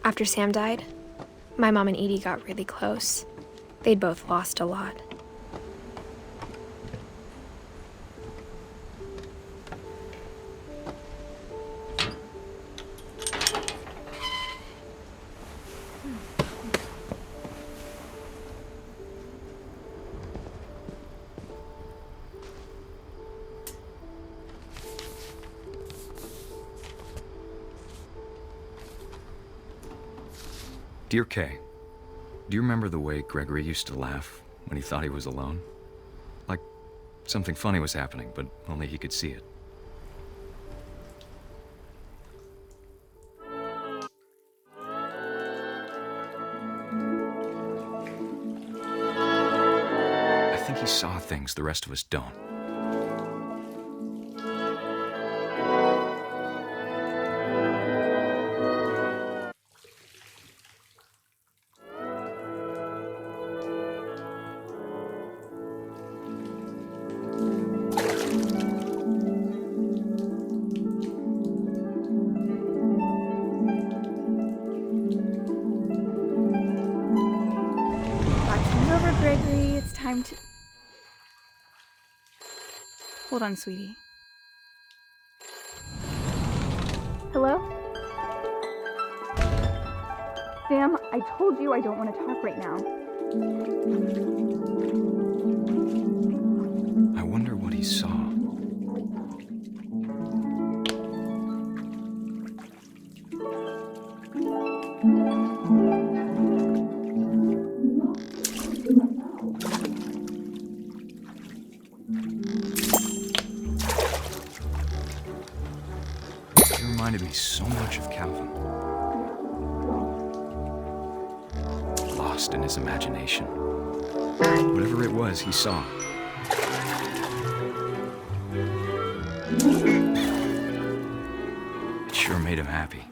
After Sam died, my mom and Edie got really close. They'd both lost a lot. Dear Kay, do you remember the way Gregory used to laugh when he thought he was alone? Like something funny was happening, but only he could see it. I think he saw things the rest of us don't. Gregory, it's time to... Hold on, sweetie. Hello? Sam, I told you I don't want to talk right now. I wonder what he saw. Reminded me so much of Calvin. Lost in his imagination. Whatever it was he saw. It sure made him happy.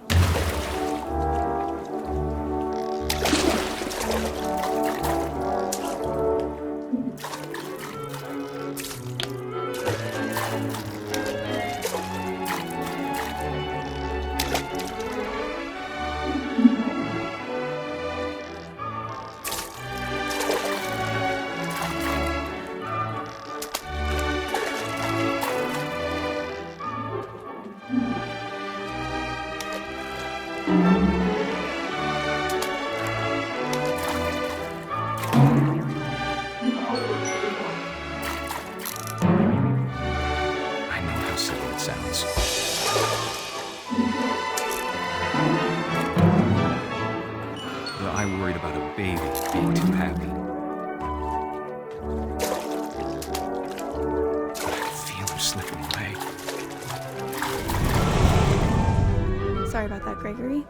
Sounds. But I worried about a baby being too happy. But I could feel him slipping away. Sorry about that, Gregory.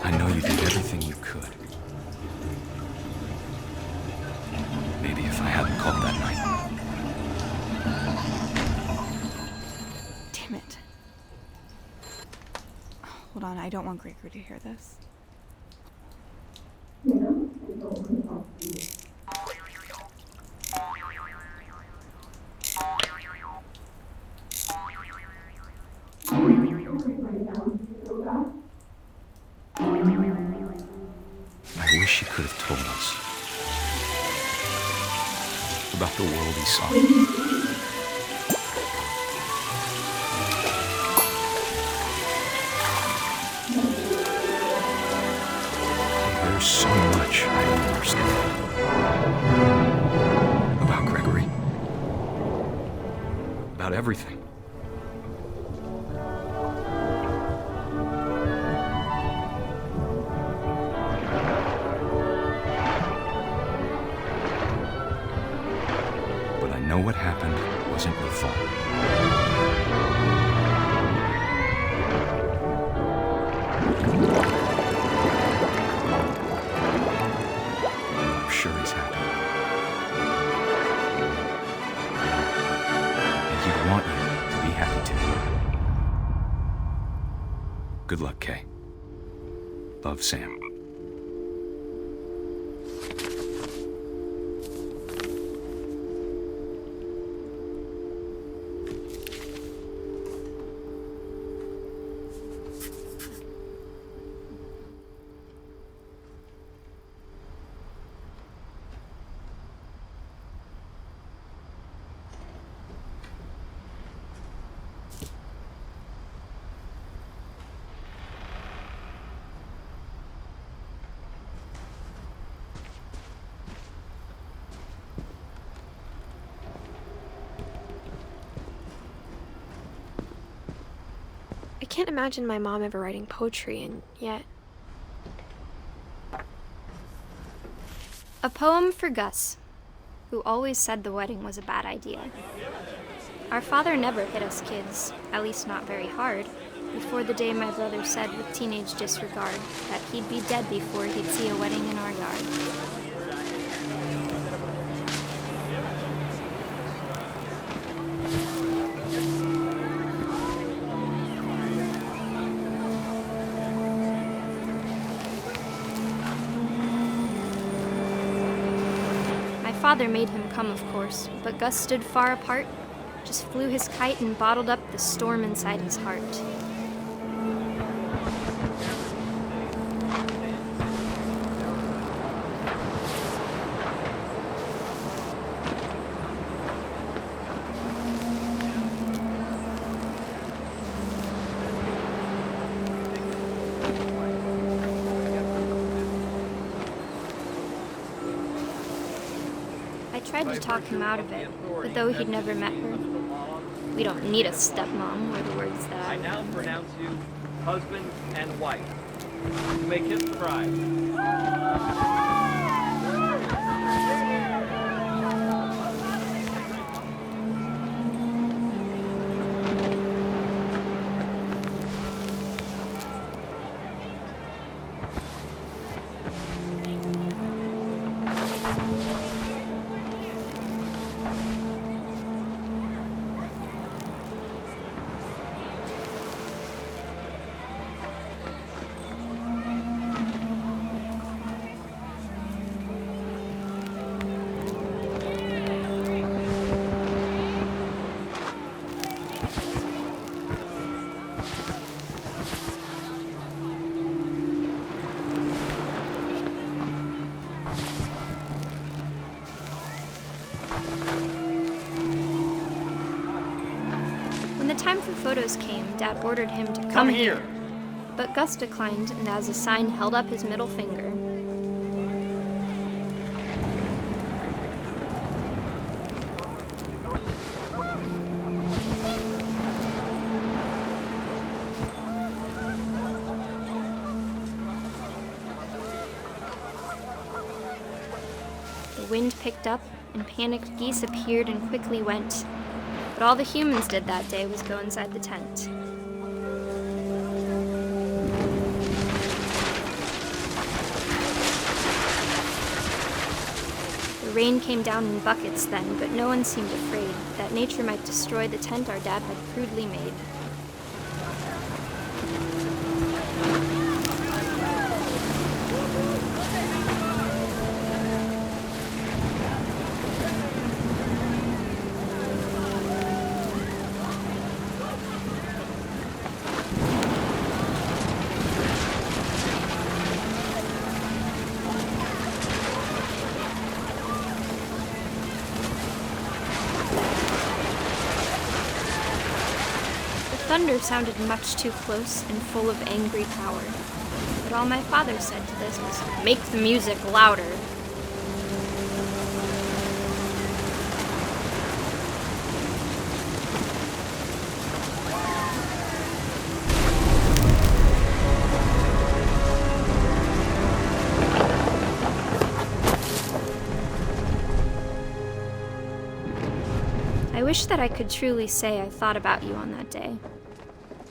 I know you did everything you could. Maybe if I hadn't called that night. Damn it. Hold on, I don't want Gregory to hear this. I wish he could have told us about the world he saw. There's so much I don't understand about Gregory, about everything. But I know what happened wasn't your fault. I'm sure he's happy. And he'd want you to be happy too. Good luck, Kay. Love, Sam. I can't imagine my mom ever writing poetry, and yet... A poem for Gus, who always said the wedding was a bad idea. Our father never hit us kids, at least not very hard, before the day my brother said with teenage disregard that he'd be dead before he'd see a wedding in our yard. My father made him come, of course, but Gus stood far apart, just flew his kite and bottled up the storm inside his heart. I tried to talk him out of it, but though he'd never met her, "We don't need a stepmom," were the words that I now pronounce you husband and wife. You may kiss the bride. When the time for photos came, Dad ordered him to come here. But Gus declined, and as a sign held up his middle finger. The wind picked up, and panicked geese appeared and quickly went. But all the humans did that day was go inside the tent. The rain came down in buckets then, but no one seemed afraid that nature might destroy the tent our dad had crudely made. Thunder sounded much too close and full of angry power. But all my father said to this was, "Make the music louder." I wish that I could truly say I thought about you on that day.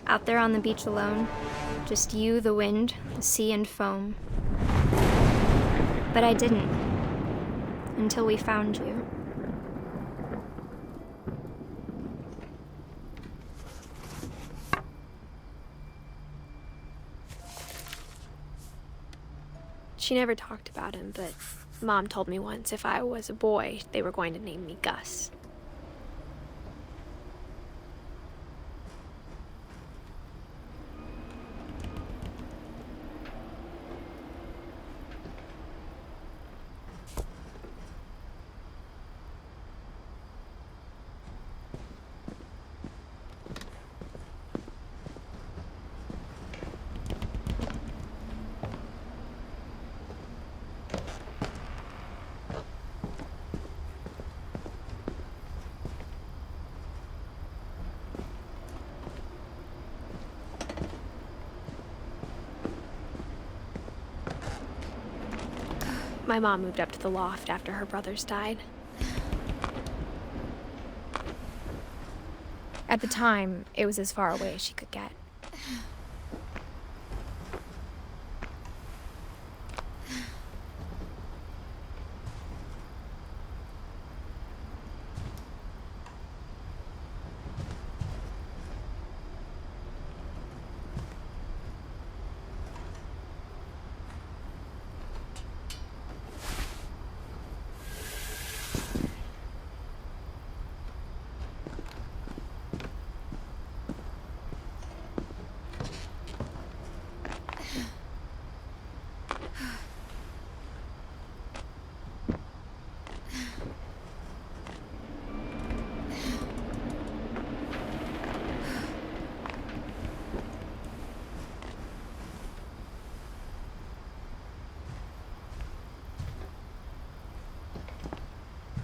Out there on the beach alone, just you, the wind, the sea, and foam. But I didn't, until we found you. She never talked about him, but Mom told me once if I was a boy, they were going to name me Gus. My mom moved up to the loft after her brothers died. At the time, it was as far away as she could get.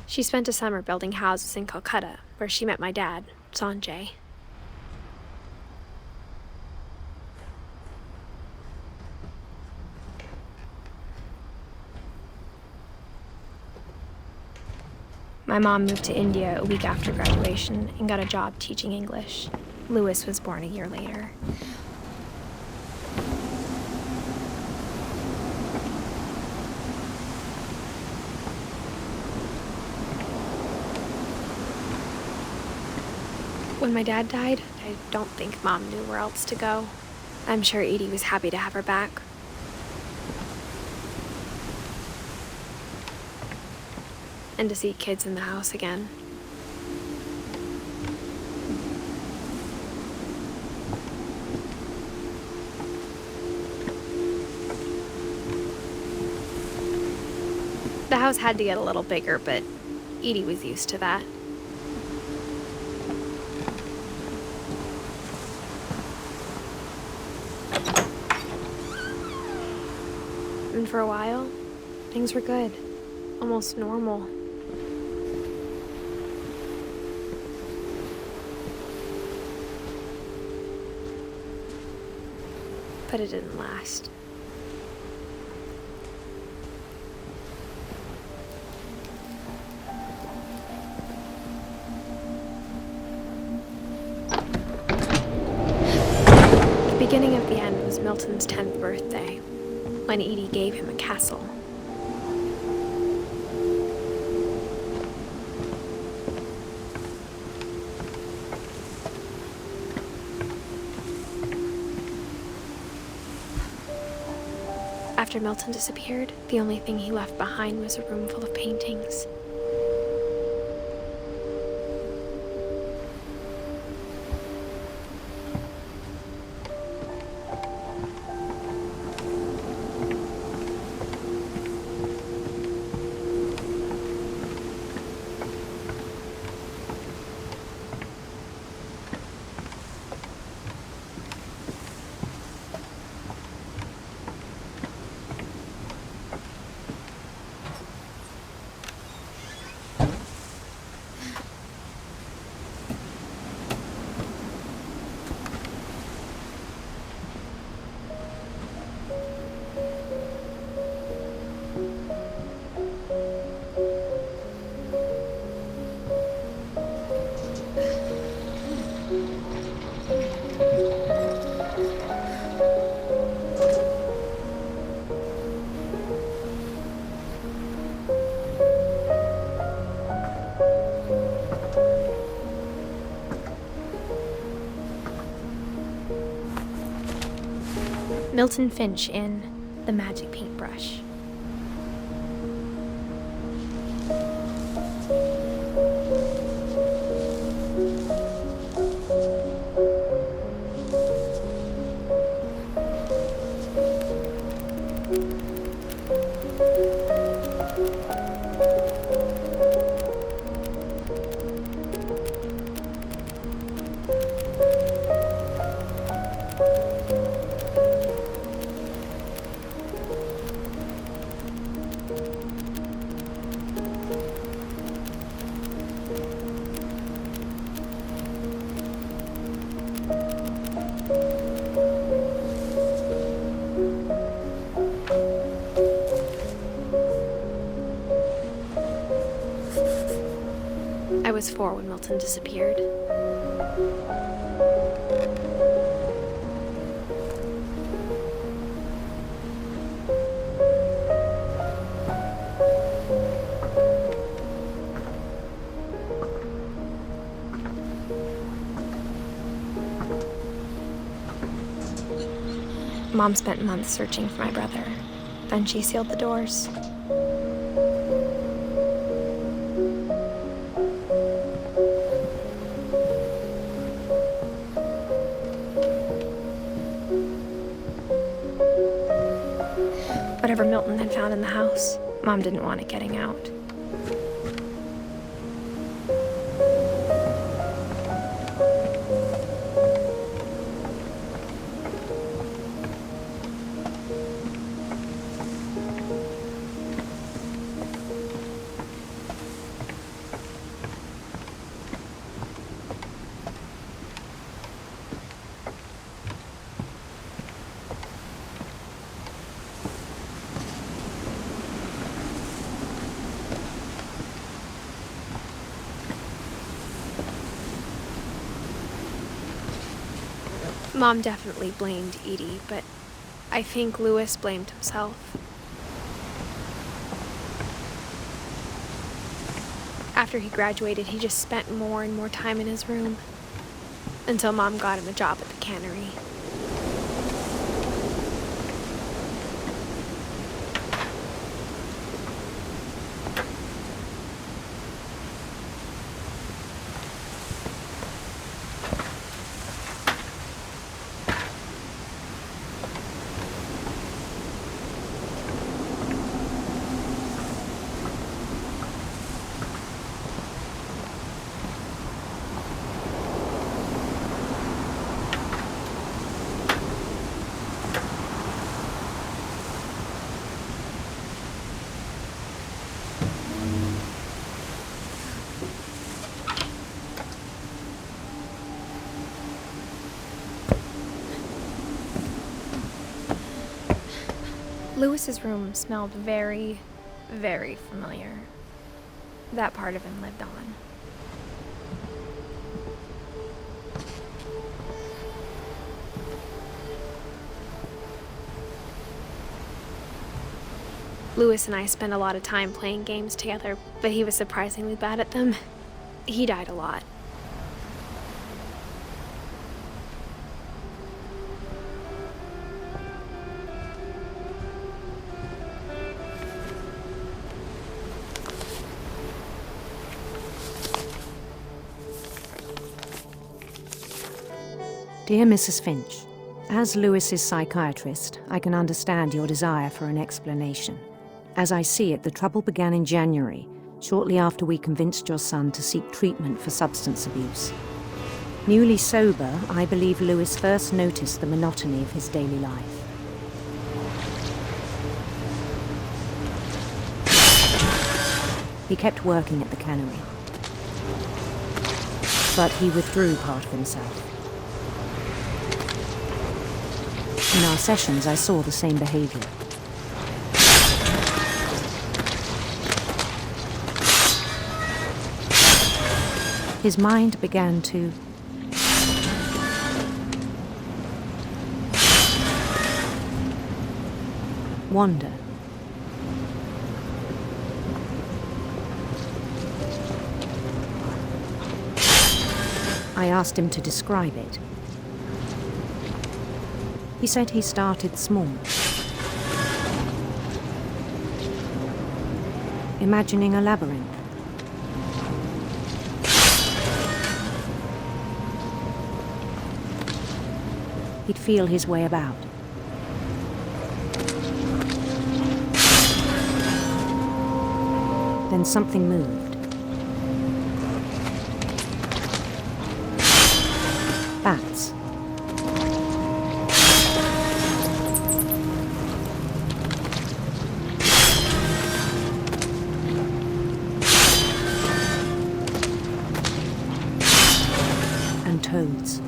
She spent a summer building houses in Calcutta, where she met my dad, Sanjay. My mom moved to India a week after graduation and got a job teaching English. Louis was born a year later. When my dad died, I don't think Mom knew where else to go. I'm sure Edie was happy to have her back. And to see kids in the house again. The house had to get a little bigger, but Edie was used to that. And for a while, things were good, almost normal. But it didn't last. The beginning of the end was Milton's 10th birthday, when Edie gave him a castle. After Milton disappeared, the only thing he left behind was a room full of paintings. Milton Finch in The Magic Paintbrush. was 4 when Milton disappeared. Mom spent months searching for my brother. Then she sealed the doors. Whatever Milton had found in the house, Mom didn't want it getting out. Mom definitely blamed Edie, but I think Lewis blamed himself. After he graduated, he just spent more and more time in his room, until Mom got him a job at the cannery. Lewis's room smelled very, very familiar. That part of him lived on. Lewis and I spent a lot of time playing games together, but he was surprisingly bad at them. He died a lot. Dear Mrs. Finch, as Lewis's psychiatrist, I can understand your desire for an explanation. As I see it, the trouble began in January, shortly after we convinced your son to seek treatment for substance abuse. Newly sober, I believe Lewis first noticed the monotony of his daily life. He kept working at the cannery, but he withdrew part of himself. In our sessions, I saw the same behavior. His mind began to wander. I asked him to describe it. He said he started small, imagining a labyrinth. He'd feel his way about. Then something moved. Bats. And toads.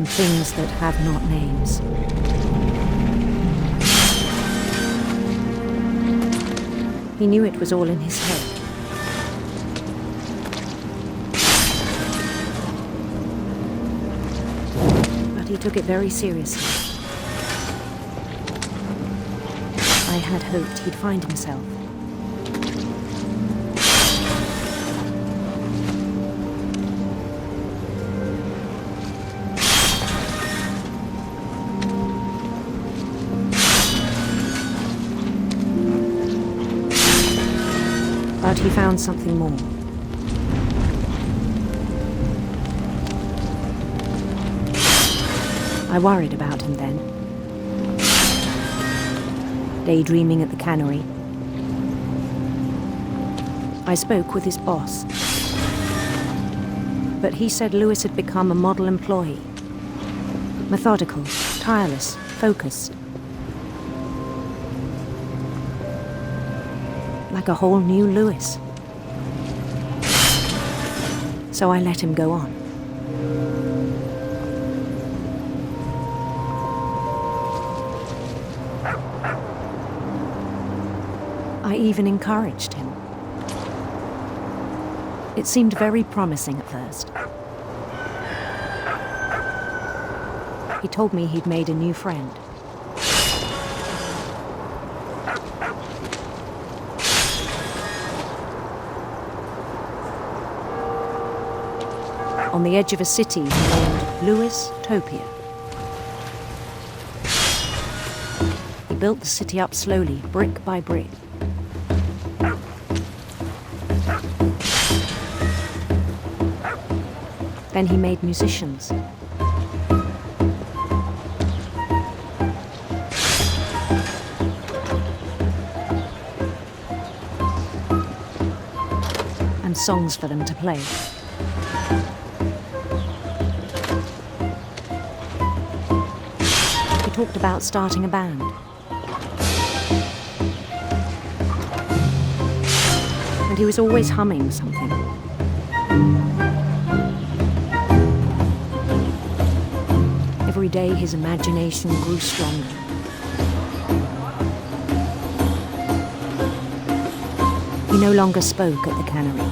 and things that have not names. He knew it was all in his head. But he took it very seriously. I had hoped he'd find himself. But he found something more. I worried about him then. Daydreaming at the cannery, I spoke with his boss. But he said Lewis had become a model employee. Methodical, tireless, focused. Like a whole new Lewis. So I let him go on. I even encouraged him. It seemed very promising at first. He told me he'd made a new friend. On the edge of a city named Lewis-topia. He built the city up slowly, brick by brick. Then he made musicians. And songs for them to play. He talked about starting a band. And he was always humming something. Every day his imagination grew stronger. He no longer spoke at the cannery.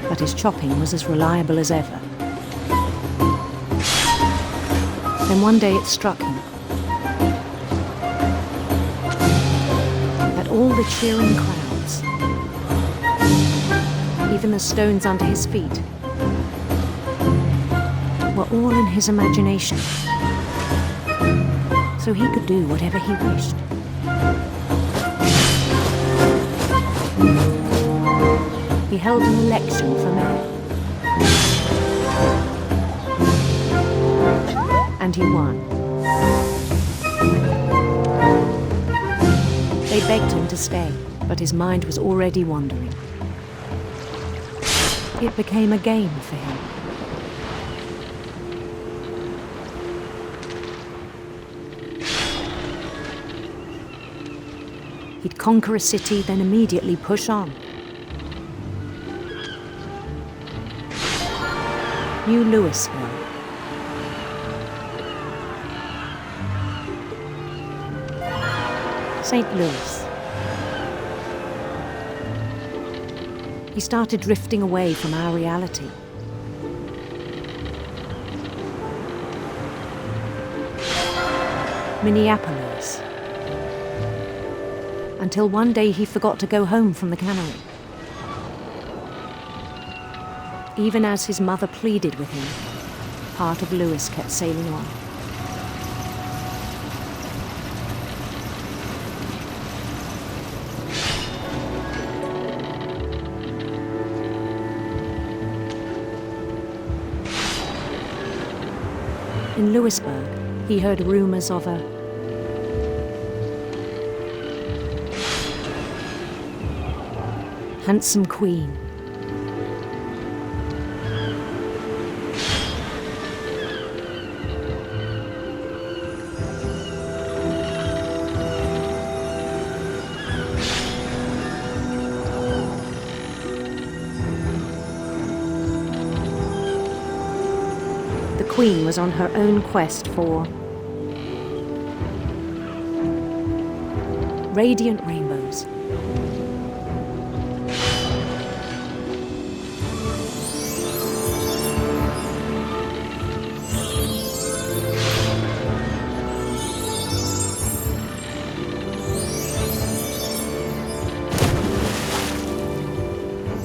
But his chopping was as reliable as ever. Then one day it struck him that all the cheering crowds, even the stones under his feet, were all in his imagination, so he could do whatever he wished. He held an election for mayor. And he won. They begged him to stay, but his mind was already wandering. It became a game for him. He'd conquer a city, then immediately push on. New Louisville. St. Louis. He started drifting away from our reality. Minneapolis. Until one day he forgot to go home from the cannery. Even as his mother pleaded with him, part of Lewis kept sailing on. In Lewisburg, he heard rumors of a handsome queen. queen was on her own quest for radiant rainbows.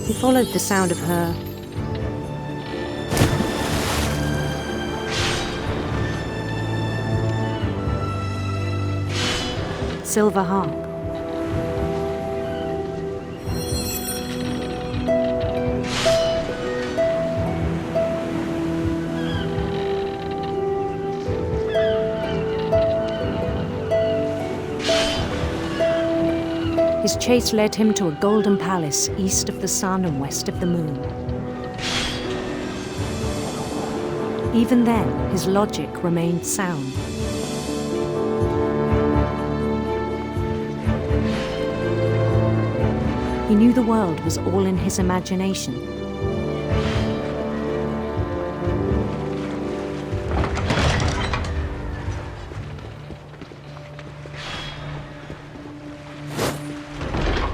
He followed the sound of her silver harp. His chase led him to a golden palace east of the sun and west of the moon. Even then, his logic remained sound. He knew the world was all in his imagination.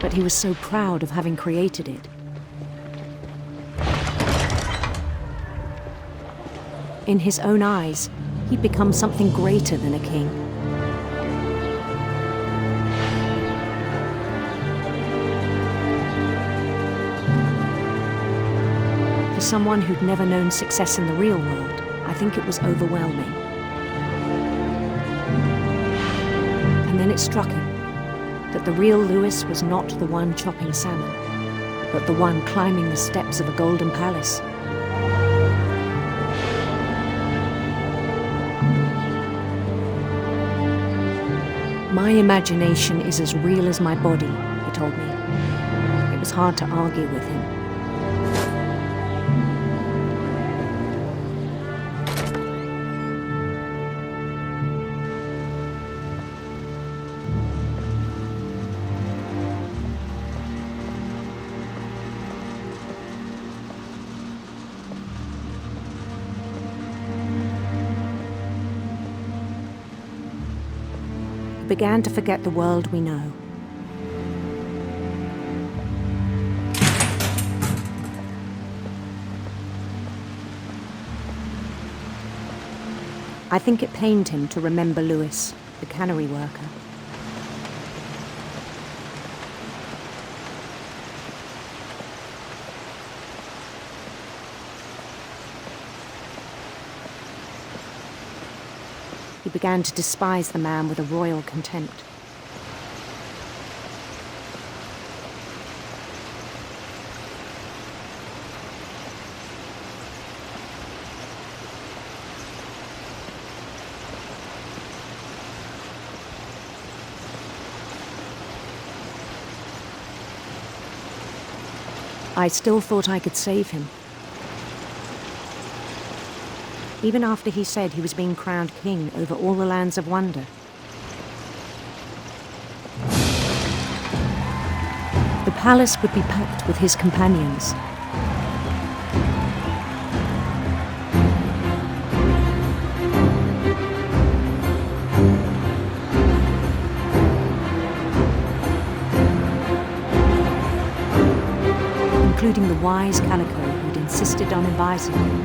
But he was so proud of having created it. In his own eyes, he'd become something greater than a king. For someone who'd never known success in the real world, I think it was overwhelming. And then it struck him that the real Lewis was not the one chopping salmon, but the one climbing the steps of a golden palace. My imagination is as real as my body, he told me. It was hard to argue with him. Began to forget the world we know. I think it pained him to remember Lewis, the cannery worker. He began to despise the man with a royal contempt. I still thought I could save him. Even after he said he was being crowned king over all the lands of wonder. The palace would be packed with his companions. Including the wise Calico who'd insisted on advising him.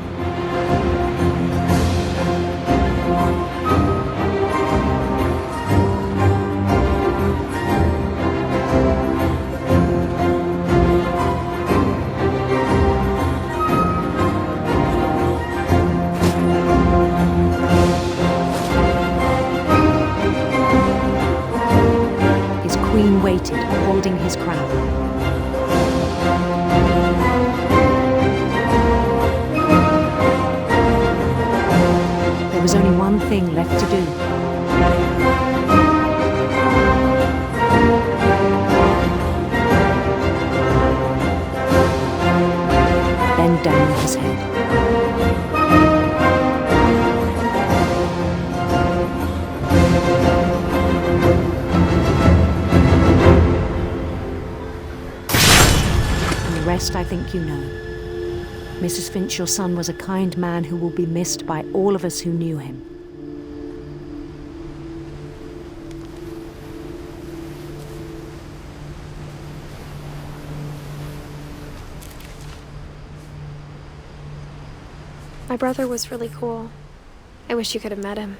His queen waited, holding his crown. There was only one thing left to do. Bend down his head. And the rest I think you know. Mrs. Finch, your son was a kind man who will be missed by all of us who knew him. My brother was really cool. I wish you could have met him.